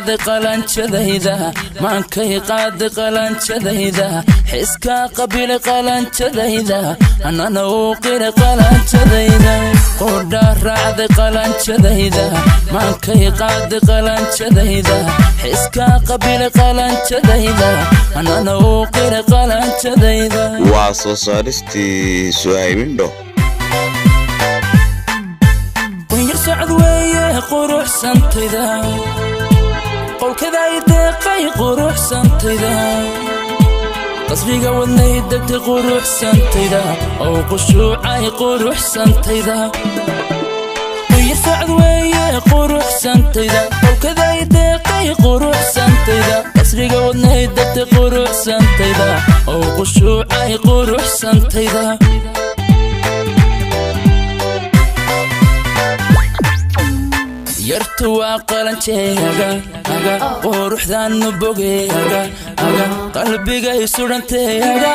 raacday qalanjadayda maankay qaaday qalanjadayda xiska qabiil qalanjadayda anana uu qira qalanjadayda qudha raacday qalanjadayda maankay qaaday qalanjadayda xiska qabiil qalanjadayda anana uu qira qalanjadayda waa soo saaristay Suhaymindho sacad weeye quruxsantayda qolkada ay deeqay quruxsantayda qasbiga wadnay degtay quruxsantayda oo qushuucay quruxsantayda sacad weeye quruxsantayda qolkada ay deeqay quruxsantayda qasbiga wadnay degtay quruxsantayda oo qushuucay quruxsantayda yartu waa qalanjeega quruxdan bogeega qalbigay suranteega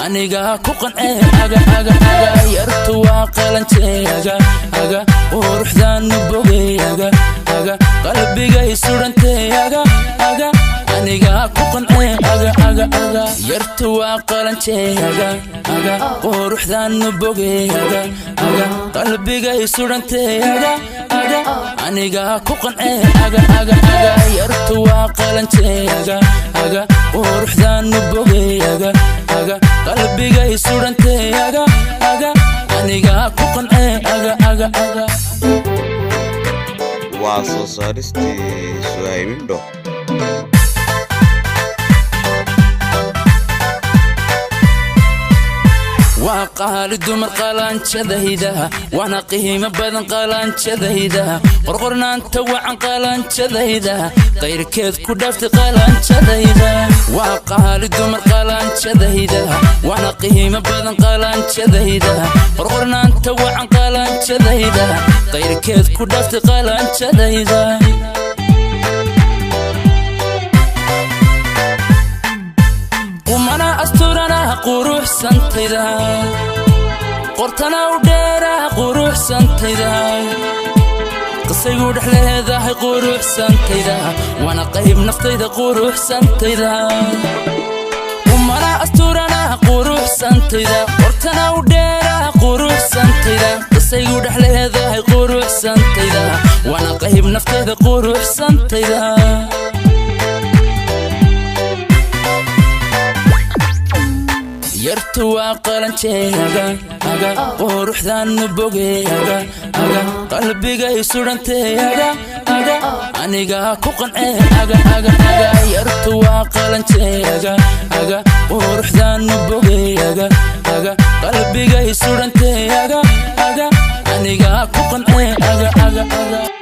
aniga ku qancee yartu waa qalanjeega quruxdan bogeega qalbigay suranteega aniga ku qancee yartu waa qalanjeega quruxdan bogeega qalbigay suranteega aniga ku qancee yartu waa qalanjeega quruxdan bogeega qalbigay suranteega aniga ku qancee waa soo saaristay Suhaymindho وقال دمر qalanjadayda وانا قيمة بدن qalanjadayda qorqorna anta wacan qalanjadayda qayrkeed ku dhaftay qalanjadayda وقال دمر qalanjadayda وانا قيمة بدن qalanjadayda qorqorna anta wacan qalanjadayda qayrkeed ku dhaftay qalanjadayda ومنا أستورنا قروح سنتيدا قرتنا وديرا قروح سنتيدا قصي يقول حليدا هاي قروح سنتيدا وانا قيب نفتيدا قروح سنتيدا ومنا أستورنا قروح سنتيدا قرتنا وديرا قروح سنتيدا قصي يقول حليدا هاي قروح سنتيدا وانا قيب نفتيدا قروح سنتيدا yartu waa qalanjeega quruxdan bogeega qalbigay suranteega aniga ku qancee yartu waa qalanjeega quruxdan bogeega qalbigay suranteega aniga ku qancee